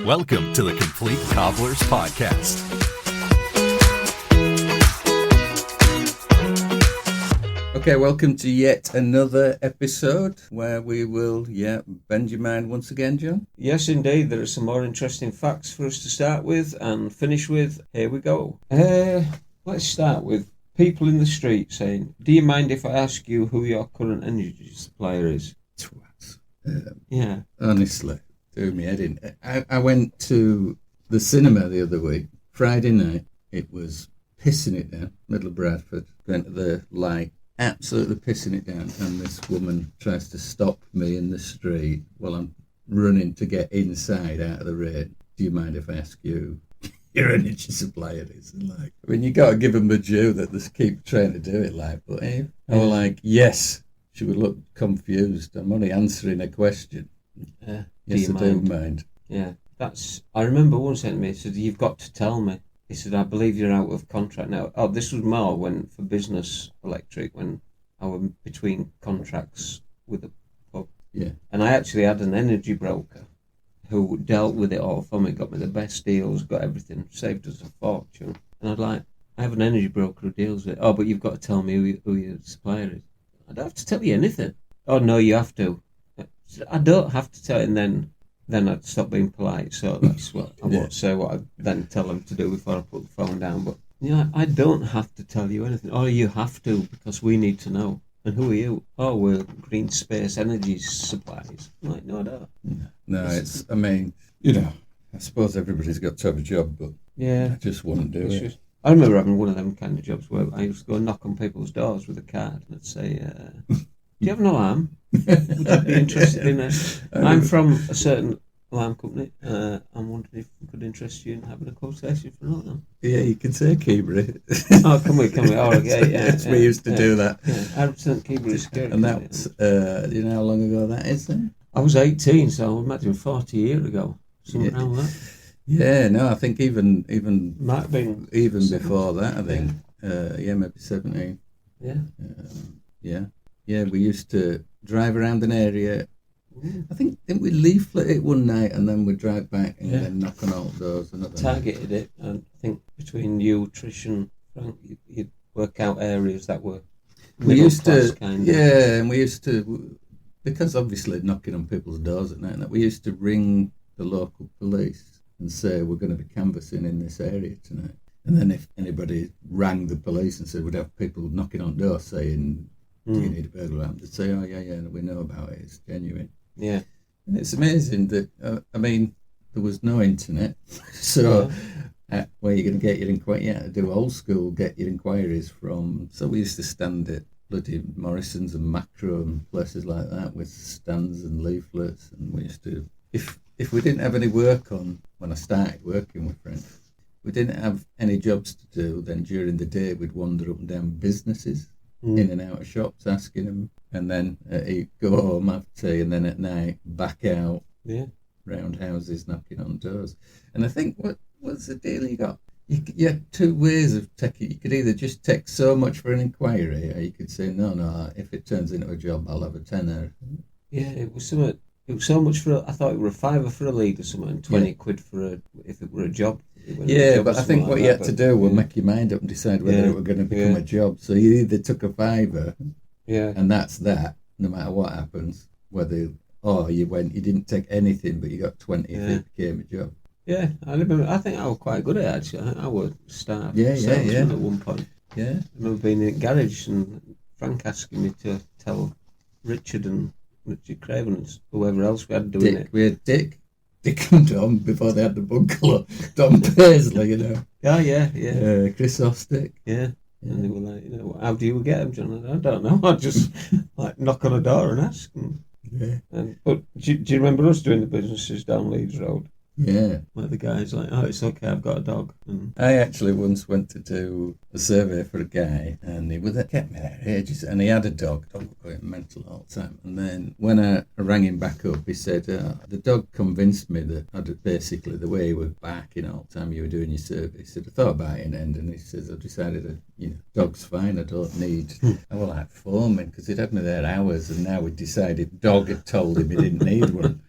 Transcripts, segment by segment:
Welcome to the Complete Cobblers Podcast. Okay, welcome to yet another episode where we will, bend your mind once again, John. Yes, indeed. There are some more interesting facts for us to start with and finish with. Here we go. Let's start with people in the street saying, do you mind if I ask you who your current energy supplier is? Twats. Yeah. Honestly, threw me head in. I went to the cinema the other week, Friday night. It was pissing it down, middle of Bradford. Went to the light, absolutely pissing it down, and this woman tries to stop me in the street while I'm running to get inside out of the rain. Do you mind if I ask you your energy supplier is? And you got to give them a due that they keep trying to do it, but I was like, yes. She would look confused. I'm only answering a question. Yes, I do mind. Yeah, I remember one saying to me, he said, you've got to tell me. He said, I believe you're out of contract now. Oh, this was more when, for business electric, when I was between contracts with a pub. Yeah. And I actually had an energy broker who dealt with it all for me, got me the best deals, got everything, saved us a fortune. And I have an energy broker who deals with it. Oh, but you've got to tell me who your supplier is. I don't have to tell you anything. Oh, no, you have to. I don't have to tell you, and then I'd stop being polite, so that's what I won't say what I then tell them to do before I put the phone down. But I don't have to tell you anything. Oh, you have to, because we need to know. And who are you? Oh, we're Green Space Energy Supplies. I'm like, no, I don't. No, I suppose everybody's got to have a job, but I just wouldn't do it. I remember having one of them kind of jobs where I used to go and knock on people's doors with a card and I'd say, do you have an alarm? Would you be interested in it? I'm from a certain alarm company. I'm wondering if it could interest you in having a quotation for an alarm. Yeah, you can say Keebury. Oh, can we? Oh, yeah. We used to do that. Yeah, 100% Keebury security. And that's, do you know how long ago that is then? I was 18, so I would imagine 40 years ago. Something around that. Yeah, no, I think even might have been even 17. Before that, I think. Maybe 17. Yeah. Yeah, we used to drive around an area. I think, didn't we leaflet it one night and then we'd drive back and then knock on all doors? Targeted it, and I think between you, Trish and Frank, you'd work out areas that were and we used to, because obviously knocking on people's doors at night, we used to ring the local police and say, we're going to be canvassing in this area tonight. And then if anybody rang the police and said, we'd have people knocking on doors saying, do you need a burglar alarm? They'd say, oh, yeah, we know about it, it's genuine. Yeah. And it's amazing that, there was no internet, so where you're going to get your inquiry, to do old school, get your inquiries from. So we used to stand at bloody Morrison's and Macro and places like that with stands and leaflets, and we used to, if we didn't have any work on, when I started working with friends, we didn't have any jobs to do, then during the day we'd wander up and down businesses, in and out of shops, asking them, and then go home, have tea, and then at night back out, round houses, knocking on doors. And I think, what's the deal you got? You had two ways of taking. You could either just take so much for an inquiry, or you could say, no, if it turns into a job, I'll have a tenner. Yeah, it was something. It was so much I thought it were £5 for a lead or something, and 20 quid if it were a job. But I think what you had to do was make your mind up and decide whether it were going to become a job. So you either took a £5, and that's that, no matter what happens. Whether you didn't take anything, but you got 20 if it became a job. Yeah, I remember. I think I was quite good at it actually. I think I was staff. Yeah. At one point. Yeah. I remember being in a garage and Frank asking me to tell Richard Craven and whoever else we had doing it. We had Dick and Dom before they had the bungalow. Dom Paisley, Oh, yeah. Chris Ostick. Yeah. And they were like, how do you get them, John? I don't know. I just knock on a door and ask. But do you remember us doing the businesses down Leeds Road? Yeah. Where the guy's like, oh, it's okay, I've got a dog. And I actually once went to do a survey for a guy, and he kept me there ages, and he had a dog. Dog was going mental all the time. And then when I rang him back up, he said, the dog convinced me that basically the way he was barking all the time you were doing your survey. He said, I thought about it in the end, and he says, I've decided that, dog's fine, I don't need. I was like foaming, because he'd had me there hours, and now we decided dog had told him he didn't need one.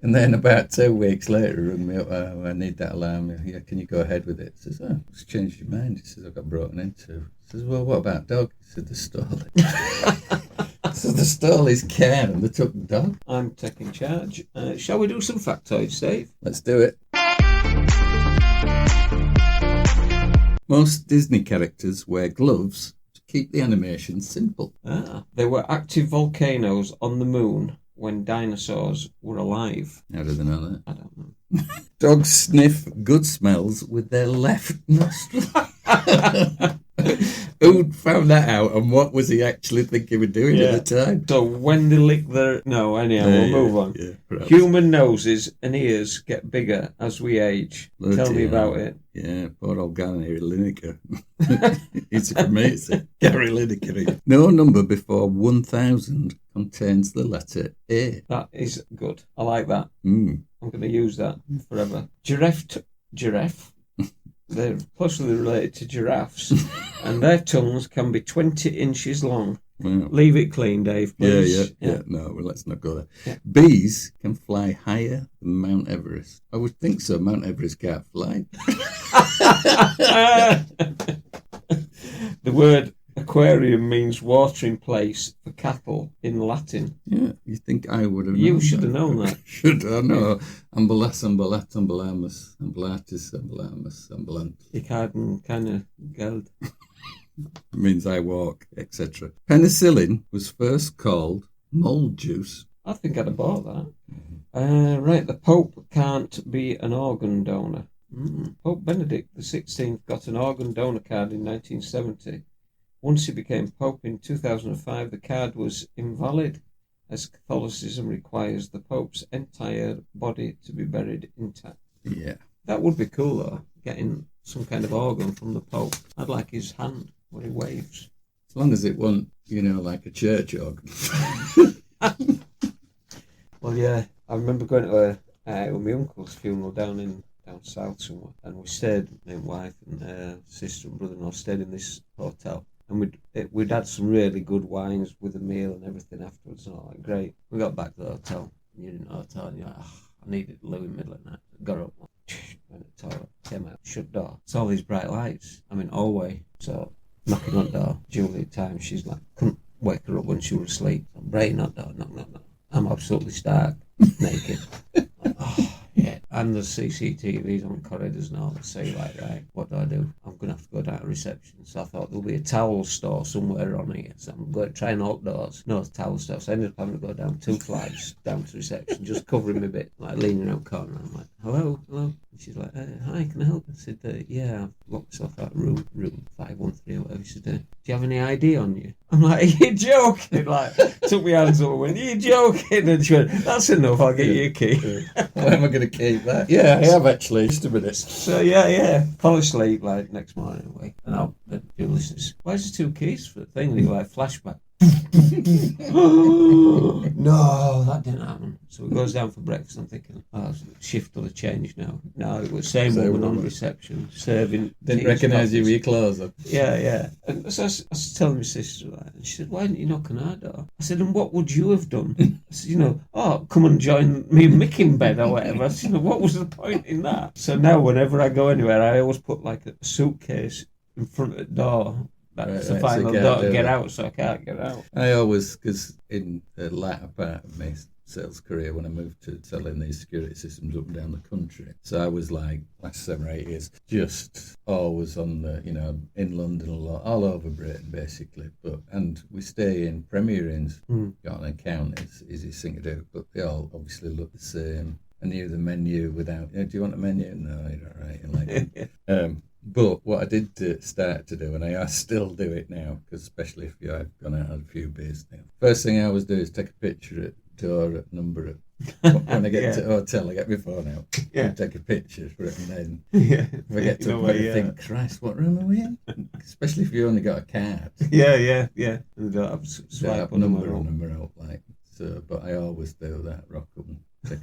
And then about 2 weeks later, he rang me up, oh, I need that alarm. Yeah, can you go ahead with it? I says, oh, what's changed your mind? He says, I got broken into. I says, well, what about dog? He said, they stole it. So they stole his car and they took the dog. I'm taking charge. Shall we do some factoids, Dave? Let's do it. Most Disney characters wear gloves to keep the animation simple. There were active volcanoes on the moon when dinosaurs were alive. How do they know that? I don't know. Dogs sniff good smells with their left nostril. Who found that out and what was he actually thinking of doing at the time? So when they lick their... No, anyhow, we'll move on. Yeah, human noses and ears get bigger as we age. Tell me about it. Yeah, poor old Gary Lineker. It's amazing. Gary Lineker. No number before 1,000 contains the letter A. That is good. I like that. Mm. I'm going to use that forever. Giraffe. They're closely related to giraffes, and their tongues can be 20 inches long. Wow. Leave it clean, Dave, please. Yeah. No, well, let's not go there. Yeah. Bees can fly higher than Mount Everest. I would think so. Mount Everest can't fly. The word aquarium means watering place for cattle in Latin. Yeah, you think I would have known You should have known that. Should I know? Ambulas, ambulat, ambulamus, ambulatus, ambulamus, ambulant. Ik had keine Geld. Means I walk, etc. Penicillin was first called mold juice. I think I'd have bought that. Right, the Pope can't be an organ donor. Pope Benedict XVI got an organ donor card in 1970. Once he became Pope in 2005, the card was invalid, as Catholicism requires the Pope's entire body to be buried intact. Yeah. That would be cool, though, getting some kind of organ from the Pope. I'd like his hand when he waves. As long as it wasn't, like a church organ. Well, yeah, I remember going to my uncle's funeral down south somewhere, and we stayed, my wife and sister and brother-in-law stayed in this hotel. And we'd had some really good wines with the meal and everything afterwards. And all like, great. We got back to the hotel. And you're in the hotel and you're like, I needed loo in the middle of the night. Got up, went to the toilet, came out, shut the door. Saw these bright lights. I'm in hallway. So, knocking on the door. Julie at times, she's like, couldn't wake her up when she was asleep. So I'm breaking on the door, knock. I'm absolutely stark, naked. Yeah. And there's CCTVs on corridors and all that say, like, right, what do? I'm going to have to go down to reception. So I thought there'll be a towel store somewhere on here. So I'm going to try and open doors. No towel store. So I ended up having to go down 2 flights down to reception, just covering me a bit, like leaning around the corner. I'm like, hello. And she's like, hi, can I help? I said, yeah, I've locked myself out of room 513 or whatever. She said, do you have any ID on you? I'm like, are you joking? Like, took my hands up and went, are you joking? And she went, that's enough, I'll get you a key. Why am I going to keep that? Yeah, I have actually. Just a minute. So, yeah. Fall asleep, like, next morning, awake. And I'll do listeners. Why is there 2 keys for the thing? And you're like, flashback. No, that didn't happen. So it goes down for breakfast. I'm thinking, shift or the change now. No, it was same woman on reception serving. Didn't recognise you with your clothes up. Yeah. And so I was telling my sister that, and she said, "Why didn't you knock on our door?" I said, "And what would you have done?" I said, come and join me and Mick in bed or whatever. I said, what was the point in that? So now, whenever I go anywhere, I always put like a suitcase in front of the door. That's the final door to get out, so I can't get out. I always, because in the latter part of my sales career, when I moved to selling these security systems up and down the country, so I was like, last 7 or 8 years, just always on the, in London a lot, all over Britain basically. And we stay in Premier Inns. Got an account, it's easy thing to do, but they all obviously look the same. I knew the menu without, do you want a menu? No, you're all right. Like, but what I did start to do, and I still do it now, because especially if I've gone out on a few beers now, first thing I always do is take a picture at door at number it. When I get to the hotel, I get my phone out and take a picture for it, and then if I get to a point, I think, Christ, what room are we in? Especially if you only got a card. Yeah. And don't have swipe on number out, like so. But I always do that, rock up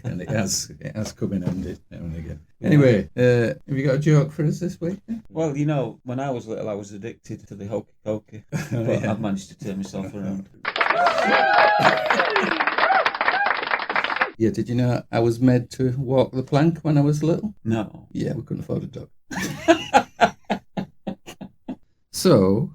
and it has come in handy now and again. Anyway, have you got a joke for us this week? Well, when I was little, I was addicted to the hokey cokey, but I've managed to turn myself around. Yeah, did you know I was made to walk the plank when I was little? No. Yeah, we couldn't afford a dog. So,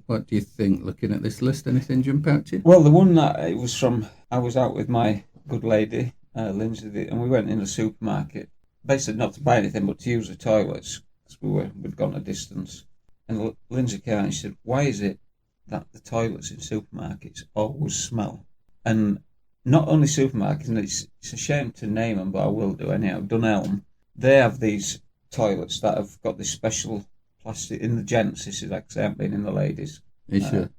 what do you think, looking at this list? Anything jump out to you? Well, the one that it was from, I was out with my good lady, Lindsay, and we went in the supermarket, basically not to buy anything, but to use the toilets, because we'd gone a distance. And Lindsay came out and she said, why is it that the toilets in supermarkets always smell? And not only supermarkets, and it's a shame to name them, but I will do anyhow, Dunelm, they have these toilets that have got this special plastic in the gents. This is like I haven't been in the ladies. You sure?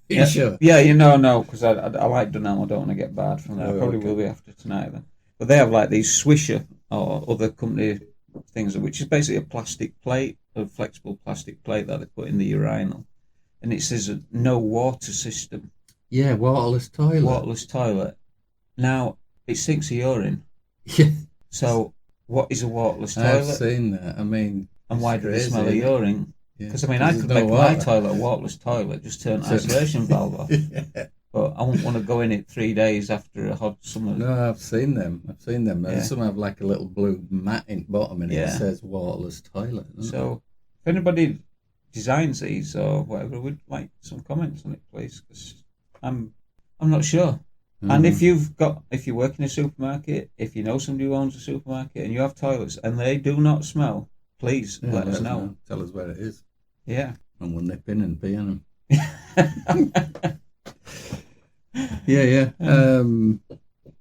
Yeah, sure? Yeah, no, because I like Dunelm. I don't want to get bad from that. I probably will be after tonight then. But they have like these Swisher or other company things, which is basically a plastic plate, a flexible plastic plate that they put in the urinal, and it says a no water system. Yeah, waterless toilet. Waterless toilet. Now it sinks a urine. Yeah. So what is a waterless toilet? I've seen that. I mean, and why do they crazy, smell of urine? Because I could make my toilet a waterless toilet, just turn the isolation valve off. Yeah. But I wouldn't want to go in it 3 days after a hot summer. No, I've seen them. Yeah. Some have like a little blue mat in bottom and it says waterless toilet. So if anybody designs these or whatever, we'd like some comments on it, please, because I'm not sure. And if you work in a supermarket, if you know somebody who owns a supermarket and you have toilets and they do not smell, please let us know. Tell us where it is. Yeah. And we'll nip in and pee on them. Yeah.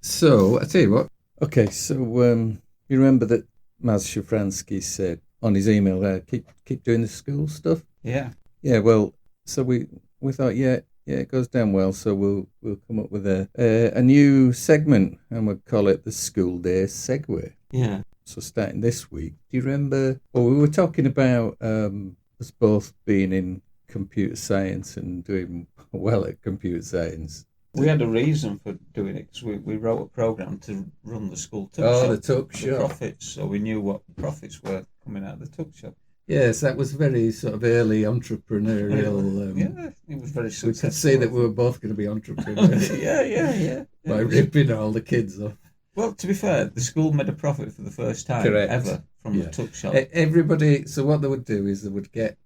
So, I tell you what. Okay, so you remember that Maz Shafransky said on his email, keep doing the school stuff? Yeah. Yeah, well, so we thought, yeah, it goes down well, so we'll come up with a new segment, and we'll call it the School Day Segway. Yeah. So starting this week, do you remember? Well, we were talking about us both being in computer science and doing well at computer science. We had a reason for doing it because we wrote a program to run the school tuck shop. Oh, the tuck shop. Profits, so we knew what profits were coming out of the tuck shop. Yes, that was very sort of early entrepreneurial. Yeah, it was very successful. We could see that we were both going to be entrepreneurs. Yeah. By ripping all the kids off. Well, to be fair, the school made a profit for the first time ever from the tuck shop. Everybody, so what they would do is they would get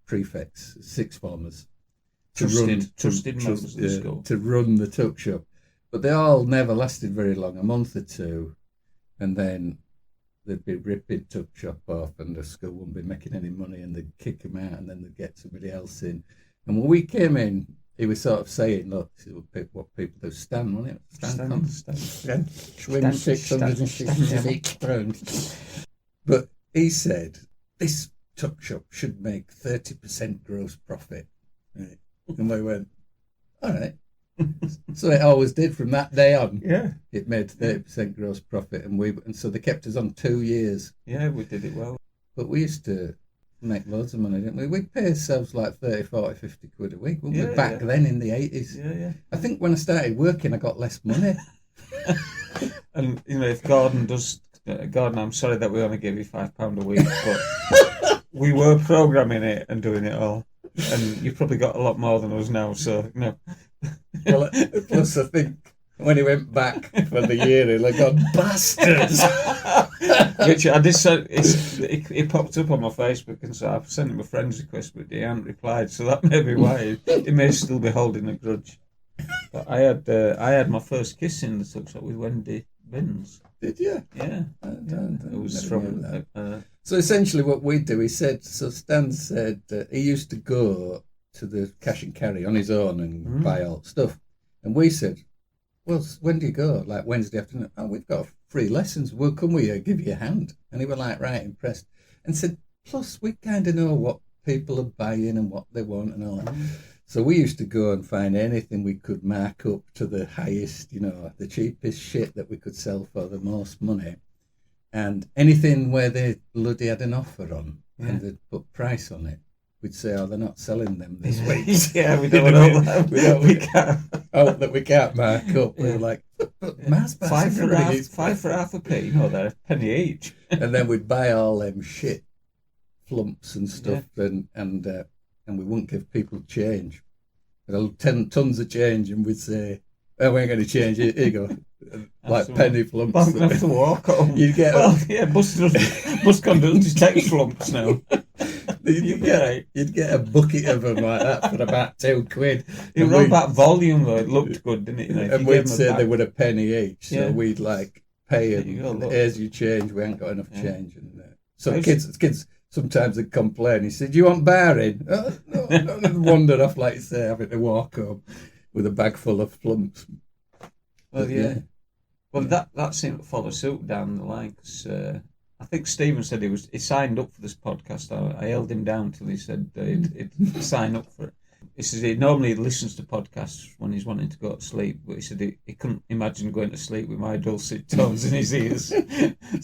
prefects, sixth formers, trusted members of the school, to run the tuck shop. But they all never lasted very long, a month or two, and then they'd be ripping tuck shop off and the school wouldn't be making any money and they'd kick them out and then they'd get somebody else in. And when we came in, he was sort of saying, look, this is what people do. Stand, wasn't it? Stand. Swim 666 pounds. But he said, this tuck shop should make 30% gross profit. Right? And we went, all right. So it always did from that day on. Yeah. It made 30% gross profit. And so they kept us on 2 years. Yeah, we did it well. But we used to make loads of money, didn't we? We'd pay ourselves like 30, 40, 50 quid a week, wouldn't we? Back then in the 80s. Yeah. I think when I started working, I got less money. And, if Gordon, I'm sorry that we only gave you £5 a week, but we were programming it and doing it all. And you've probably got a lot more than us now, so no. Well, plus I think when he went back for the year, he'll have gone, bastards! Which I did say, it popped up on my Facebook, and so I've sent him a friend's request, but he hadn't replied, so that may be why he may still be holding a grudge. But I had my first kiss in the tuck shop with Wendy Binns. Did you? Yeah. It was from... So essentially what we do, Stan said he used to go to the cash and carry on his own and buy all stuff. And we said, well, when do you go? Like Wednesday afternoon. Oh, we've got free lessons. We'll come with you, give you a hand. And he was like, right, impressed. And said, plus we kind of know what people are buying and what they want and all that. So we used to go and find anything we could mark up to the highest, the cheapest shit that we could sell for the most money. And anything where they bloody had an offer on and they'd put price on it, we'd say, oh, they're not selling them this week. Yeah, we don't know that. We can't. Oh, that we can't mark up. We were like, but five for half a p. They're a penny each. And then we'd buy all them shit flumps and stuff, and we wouldn't give people change. 10 tons of change, and we'd say, oh, we ain't going to change it. Here you go. like penny flumps. Bump have to walk home. You'd get bus conductors take flumps now. You'd get a bucket of them like that for about £2. It was all about volume though. It looked good, didn't it? And we'd say they were a penny each, so we'd like pay and here's your change. We ain't got enough change, and so kids sometimes would complain. He said, "Do you want barring?" Oh, no, and wandered off like you say, having to walk home with a bag full of flumps. Well, Well, that seemed to follow suit down the line because I think Stephen said he signed up for this podcast. I held him down till he said he'd sign up for it. He says he normally listens to podcasts when he's wanting to go to sleep, but he said he couldn't imagine going to sleep with my dulcet tones in his ears.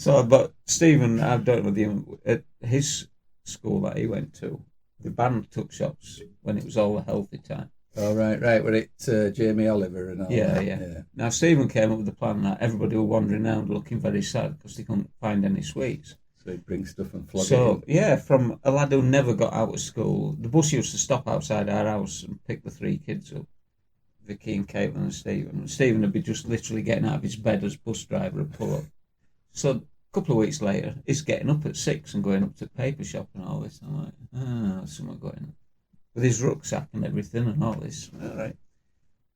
But Stephen, I don't know, at his school that he went to, the band took shots when it was all a healthy time. Oh, right. Were it Jamie Oliver and all that? Yeah. Now, Stephen came up with the plan that everybody were wandering around looking very sad because they couldn't find any sweets. So he'd bring stuff and flog it in. Yeah, from a lad who never got out of school, the bus used to stop outside our house and pick the 3 kids up, Vicky and Caitlin and Stephen. And Stephen would be just literally getting out of his bed as bus driver and pull up. So a couple of weeks later, he's getting up at 6 and going up to paper shop and all this. I'm like, there's something going on. With his rucksack and everything and all this. All right.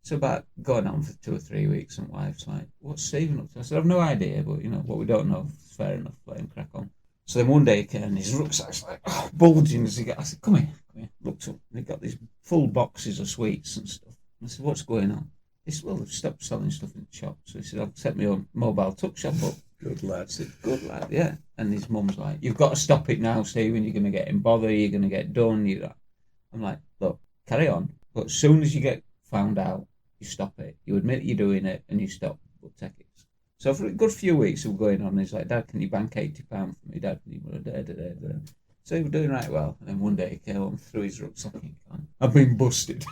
So about going on for 2 or 3 weeks, and wife's like, "What's Stephen up to?" I said, "I've no idea, but what we don't know is fair enough. Let him crack on." So then one day he came and his rucksack's like bulging as he got. I said, "Come here." Looked up and he got these full boxes of sweets and stuff. I said, "What's going on?" He said, "Well, they've stopped selling stuff in the shop." So he said, "I've set my own mobile tuck shop up." Good lad. I said, "Good lad, yeah." And his mum's like, "You've got to stop it now, Stephen. You're going to get in bother. You're going to get done. I'm like, "Look, carry on. But as soon as you get found out, you stop it. You admit you're doing it and you stop. But take it." So for a good few weeks we were going on, he's like, "Dad, can you bank £80 for me? Dad, can you?" So he was doing right well. And then one day he came home, threw his rucksack in. "I've been busted."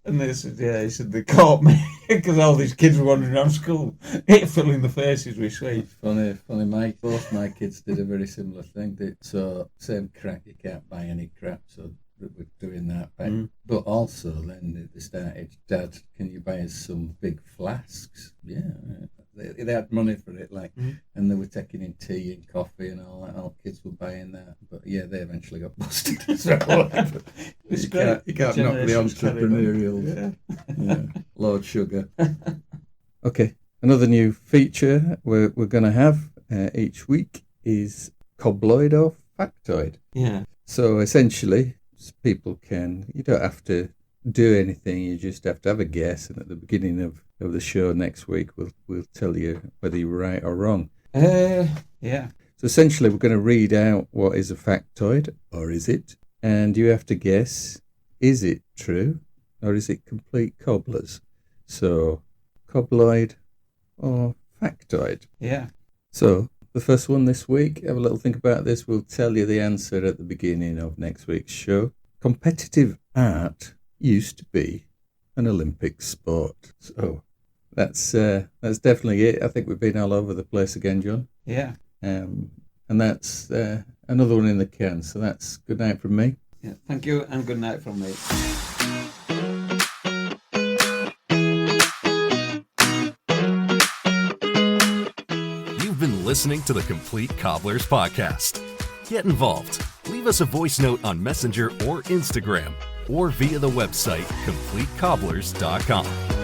And they said, he said, "They caught me," because all these kids were wandering around school, filling the faces with sweets. Funny. Both my kids did a very similar thing. So same crack, you can't buy any crap, so we're doing that. But also then they started, "Dad, can you buy us some big flasks?" Yeah. They had money for it, and they were taking in tea and coffee and all that. All kids were buying that, but yeah, they eventually got busted as well. You can't knock the entrepreneurial. Yeah. Lord Sugar. Okay, another new feature we're going to have each week is Cobbloid or Factoid. Yeah. So essentially, you don't have to do anything, you just have to have a guess, and at the beginning of the show next week we'll tell you whether you're right or wrong. Yeah. So essentially we're going to read out what is a factoid, or is it, and you have to guess, is it true or is it complete cobblers? So Cobbloid or Factoid. Yeah. So the first one this week, have a little think about this. We'll tell you the answer at the beginning of next week's show. Competitive art used to be an Olympic sport. So that's definitely it. I think we've been all over the place again, John. Yeah. And that's another one in the can. So that's good night from me. Yeah. Thank you, and good night from me. You've been listening to the Complete Cobblers podcast. Get involved. Leave us a voice note on Messenger or Instagram, or via the website CompleteCobblers.com.